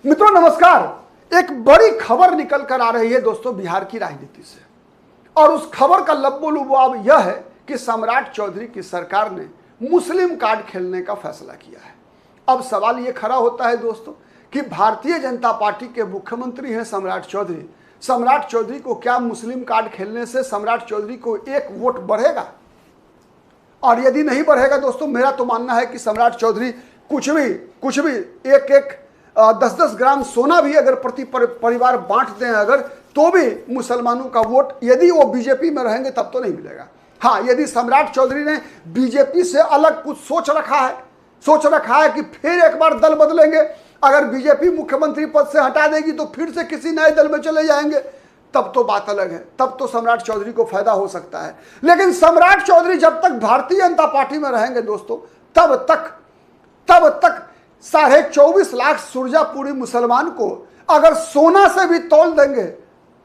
मित्रों नमस्कार। एक बड़ी खबर निकल कर आ रही है दोस्तों बिहार की राजनीति से, और उस खबर का लब्बो लुबाब यह है कि सम्राट चौधरी की सरकार ने मुस्लिम कार्ड खेलने का फैसला किया है। अब सवाल यह खड़ा होता है दोस्तों कि भारतीय जनता पार्टी के मुख्यमंत्री हैं सम्राट चौधरी को क्या मुस्लिम कार्ड खेलने से सम्राट चौधरी को एक वोट बढ़ेगा? और यदि नहीं बढ़ेगा दोस्तों, मेरा तो मानना है कि सम्राट चौधरी कुछ भी एक 10-10 ग्राम सोना भी अगर प्रति परिवार बांट दें अगर, तो भी मुसलमानों का वोट यदि वो बीजेपी में रहेंगे तब तो नहीं मिलेगा। हाँ, यदि सम्राट चौधरी ने बीजेपी से अलग कुछ सोच रखा है कि फिर एक बार दल बदलेंगे, अगर बीजेपी मुख्यमंत्री पद से हटा देगी तो फिर से किसी नए दल में चले जाएंगे, तब तो बात अलग है, तब तो सम्राट चौधरी को फायदा हो सकता है। लेकिन सम्राट चौधरी जब तक भारतीय जनता पार्टी में रहेंगे दोस्तों, तब तक 24.5 लाख सुरजापुरी मुसलमान को अगर सोना से भी तौल देंगे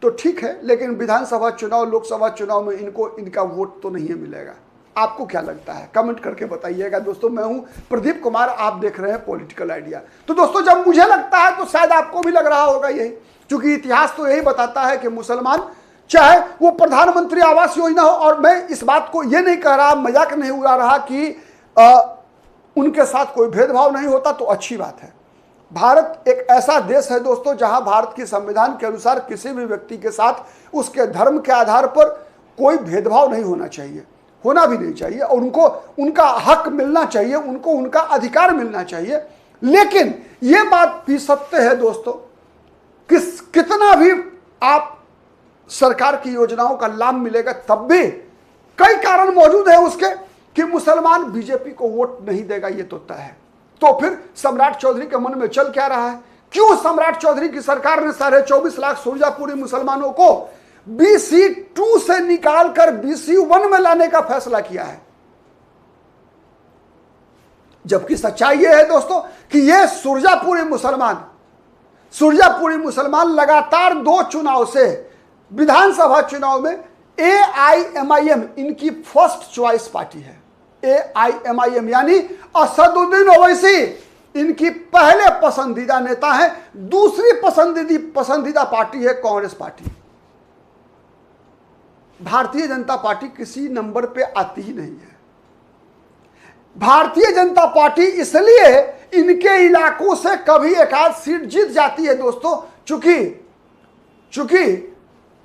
तो ठीक है, लेकिन विधानसभा चुनाव, लोकसभा चुनाव में इनका वोट तो नहीं मिलेगा। आपको क्या लगता है? कमेंट करके बताइएगा दोस्तों। मैं हूं प्रदीप कुमार, आप देख रहे हैं पॉलिटिकल आइडिया। तो दोस्तों, जब मुझे लगता है तो शायद आपको भी लग रहा होगा यही, क्योंकि इतिहास तो यही बताता है कि मुसलमान, चाहे वो प्रधानमंत्री आवास योजना हो, और मैं इस बात को ये नहीं कह रहा, मजाक नहीं उड़ा रहा कि उनके साथ कोई भेदभाव नहीं होता, तो अच्छी बात है। भारत एक ऐसा देश है दोस्तों जहां भारत की संविधान के अनुसार किसी भी व्यक्ति के साथ उसके धर्म के आधार पर कोई भेदभाव नहीं होना चाहिए, होना भी नहीं चाहिए, और उनको उनका हक मिलना चाहिए, उनको उनका अधिकार मिलना चाहिए। लेकिन यह बात भी सत्य है दोस्तों कि कितना भी आप सरकार की योजनाओं का लाभ मिलेगा, तब भी कई कारण मौजूद है उसके कि मुसलमान बीजेपी को वोट नहीं देगा, ये तो तय है। तो फिर सम्राट चौधरी के मन में चल क्या रहा है? क्यों सम्राट चौधरी की सरकार ने 24.5 लाख सुरजापुरी मुसलमानों को BC2 से निकालकर BC1 में लाने का फैसला किया है? जबकि सच्चाई यह है दोस्तों कि ये सुरजापुरी मुसलमान लगातार 2 चुनाव से, विधानसभा चुनाव में AIMIM इनकी फर्स्ट चॉइस पार्टी है। AIMIM यानी असदुद्दीन ओवैसी इनकी पहले पसंदीदा नेता है। दूसरी पसंदीदा पार्टी है कांग्रेस पार्टी। भारतीय जनता पार्टी किसी नंबर पे आती ही नहीं है। भारतीय जनता पार्टी इसलिए इनके इलाकों से कभी एक आध सीट जीत जाती है दोस्तों, चूंकि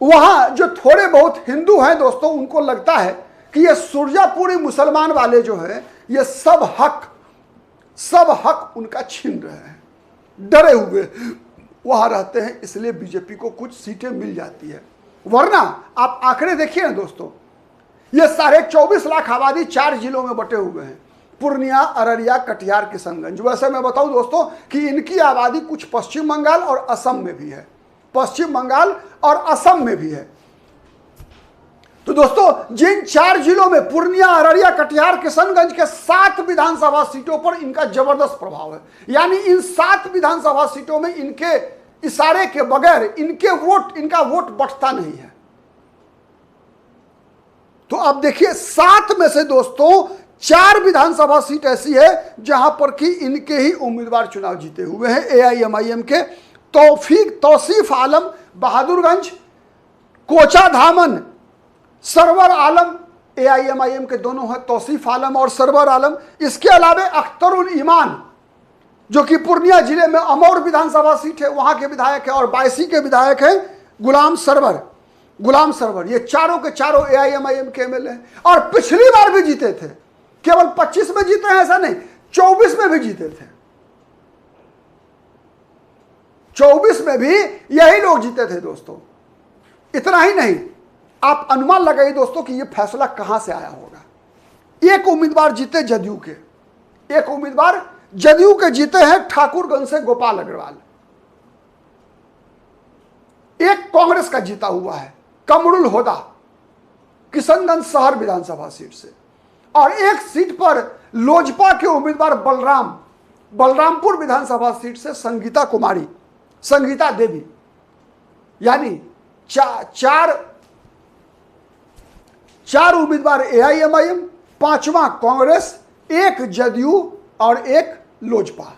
वहां जो थोड़े बहुत हिंदू हैं दोस्तों, उनको लगता है कि ये सुरजापुरी मुसलमान वाले जो है, ये सब हक उनका छीन रहे हैं, डरे हुए वहां रहते हैं, इसलिए बीजेपी को कुछ सीटें मिल जाती है। वरना आप आंकड़े देखिए ना दोस्तों, ये 24.5 लाख आबादी 4 जिलों में बटे हुए हैं, पूर्णिया, अररिया, कटिहार, किशनगंज। वैसे मैं बताऊं दोस्तों कि इनकी आबादी कुछ पश्चिम बंगाल और असम में भी है, तो दोस्तों जिन 4 जिलों में पूर्णिया, अररिया, कटिहार, किशनगंज के 7 विधानसभा सीटों पर इनका जबरदस्त प्रभाव है, यानी इन 7 विधानसभा सीटों में इनके इशारे के बगैर इनका वोट बढ़ता नहीं है। तो अब देखिए, 7 में से दोस्तों 4 विधानसभा सीट ऐसी है जहां पर कि इनके ही उम्मीदवार चुनाव जीते हुए हैं। AIMIM के तौसीफ आलम बहादुरगंज, कोचा धामन, सरवर आलम, AIMIM के दोनों हैं, तौसीफ आलम और सरवर आलम। इसके अलावा अख्तरुल ईमान जो कि पूर्णिया जिले में अमौर विधानसभा सीट है, वहां के विधायक है, और बायसी के विधायक हैं गुलाम सरवर। ये चारों के चारों AIMIM के MLA हैं, और पिछली बार भी जीते थे। केवल 25 में जीते हैं ऐसा नहीं, 24 में भी जीते थे। 24 में भी यही लोग जीते थे दोस्तों। इतना ही नहीं, आप अनुमान लगाइए दोस्तों कि यह फैसला कहां से आया होगा। एक उम्मीदवार जीते जदयू के जीते हैं ठाकुरगंज से गोपाल अग्रवाल। एक कांग्रेस का जीता हुआ है कमरुल होदा, किशनगंज शहर विधानसभा सीट से, और एक सीट पर लोजपा के उम्मीदवार बलरामपुर विधानसभा सीट से संगीता देवी। यानी 4 उम्मीदवार AIMIM, 5वां कांग्रेस, 1 जदयू और 1 लोजपा।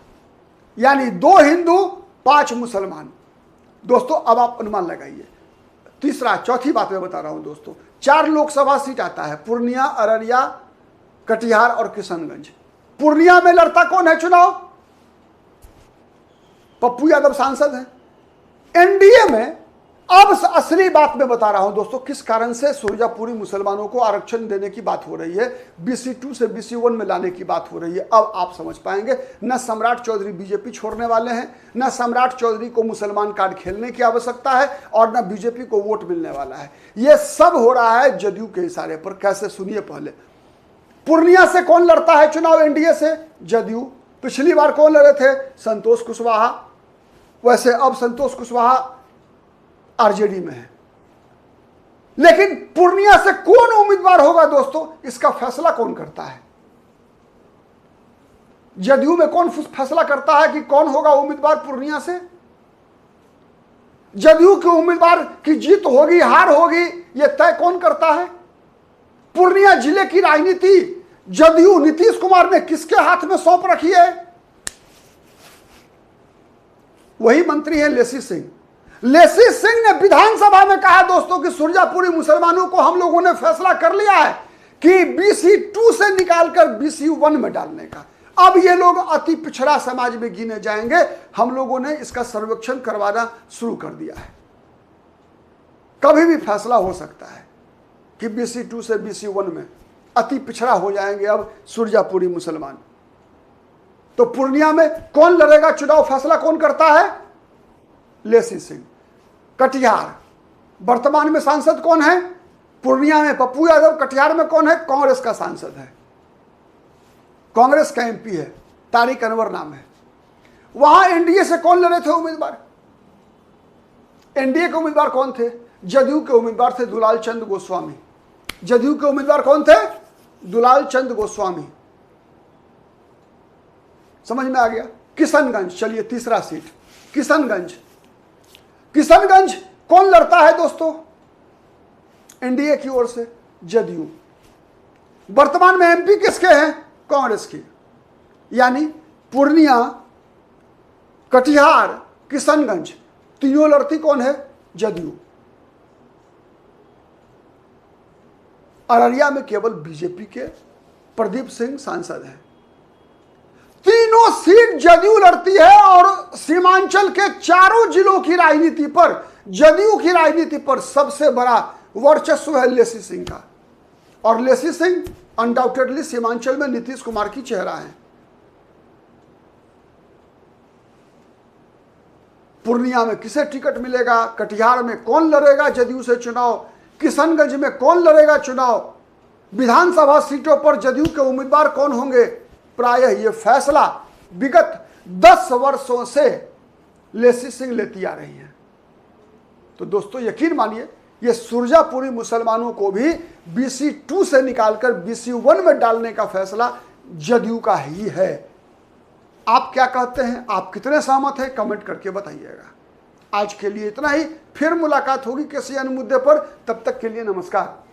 यानी 2 हिंदू 5 मुसलमान। दोस्तों अब आप अनुमान लगाइए। चौथी बात मैं बता रहा हूं दोस्तों, 4 लोकसभा सीट आता है, पूर्णिया, अररिया, कटिहार और किशनगंज। पूर्णिया में लड़ता कौन है चुनाव? पप्पू यादव सांसद हैं। एनडीए में अब असली बात मैं बता रहा हूं दोस्तों, किस कारण से सुरजापुरी मुसलमानों को आरक्षण देने की बात हो रही है, BC2 से BC1 में लाने की बात हो रही है। अब आप समझ पाएंगे, न सम्राट चौधरी बीजेपी छोड़ने वाले हैं, न सम्राट चौधरी को मुसलमान कार्ड खेलने की आवश्यकता है, और न बीजेपी को वोट मिलने वाला है। यह सब हो रहा है जदयू के इशारे पर। कैसे, सुनिए पहले। पूर्णिया से कौन लड़ता है चुनाव एनडीए से? जदयू। पिछली बार कौन लड़े थे? संतोष कुशवाहा। वैसे अब संतोष कुशवाहा आरजेडी में है। लेकिन पूर्णिया से कौन उम्मीदवार होगा दोस्तों, इसका फैसला कौन करता है? जदयू में कौन फैसला करता है कि कौन होगा उम्मीदवार पूर्णिया से? जदयू के उम्मीदवार की जीत होगी, हार होगी, यह तय कौन करता है? पूर्णिया जिले की राजनीति जदयू नीतीश कुमार ने किसके हाथ में सौंप रखी है? वही मंत्री है लेसी सिंह। लेसी सिंह ने विधानसभा में कहा दोस्तों कि सुरजापुरी मुसलमानों को हम लोगों ने फैसला कर लिया है कि BC2 से निकालकर BC1 में डालने का। अब ये लोग अति पिछड़ा समाज में गिने जाएंगे। हम लोगों ने इसका सर्वेक्षण करवाना शुरू कर दिया है। कभी भी फैसला हो सकता है कि BC2 से BC1 में अति पिछड़ा हो जाएंगे अब सुरजापुरी मुसलमान। तो पूर्णिया में कौन लड़ेगा चुनाव, फैसला कौन करता है? लेसी सिंह। कटिहार वर्तमान में सांसद कौन है? पूर्णिया में पप्पू यादव। कटिहार में कौन है? कांग्रेस का सांसद है, कांग्रेस का MP है, तारिक अनवर नाम है। वहां एनडीए से कौन लड़े थे उम्मीदवार? एनडीए के उम्मीदवार कौन थे? जदयू के उम्मीदवार थे दुलाल चंद गोस्वामी। जदयू के उम्मीदवार कौन थे? दुलाल चंद गोस्वामी। समझ में आ गया? किशनगंज, चलिए तीसरा सीट किशनगंज। किशनगंज कौन लड़ता है दोस्तों एनडीए की ओर से? जदयू। वर्तमान में MP किसके हैं? कांग्रेस की। यानी पूर्णिया, कटिहार, किशनगंज तीनों लड़ती कौन है? जदयू। अररिया में केवल बीजेपी के प्रदीप सिंह सांसद हैं। तीनों सीट जदयू लड़ती है और सीमांचल के चारों जिलों की राजनीति पर, जदयू की राजनीति पर सबसे बड़ा वर्चस्व है लेसी सिंह का। और लेसी सिंह अनडाउटेडली सीमांचल में नीतीश कुमार की चेहरा है। पूर्णिया में किसे टिकट मिलेगा? कटिहार में कौन लड़ेगा जदयू से चुनाव? किशनगंज में कौन लड़ेगा चुनाव? विधानसभा सीटों पर जदयू के उम्मीदवार कौन होंगे? प्रायः यह फैसला विगत 10 वर्षों से लेसी सिंह लेती आ रही है। तो दोस्तों यकीन मानिए, ये सुरजापुरी मुसलमानों को भी BC2 से निकालकर BC1 में डालने का फैसला जदयू का ही है। आप क्या कहते हैं? आप कितने सहमत हैं? कमेंट करके बताइएगा। आज के लिए इतना ही, फिर मुलाकात होगी किसी अन्य मुद्दे पर। तब तक के लिए नमस्कार।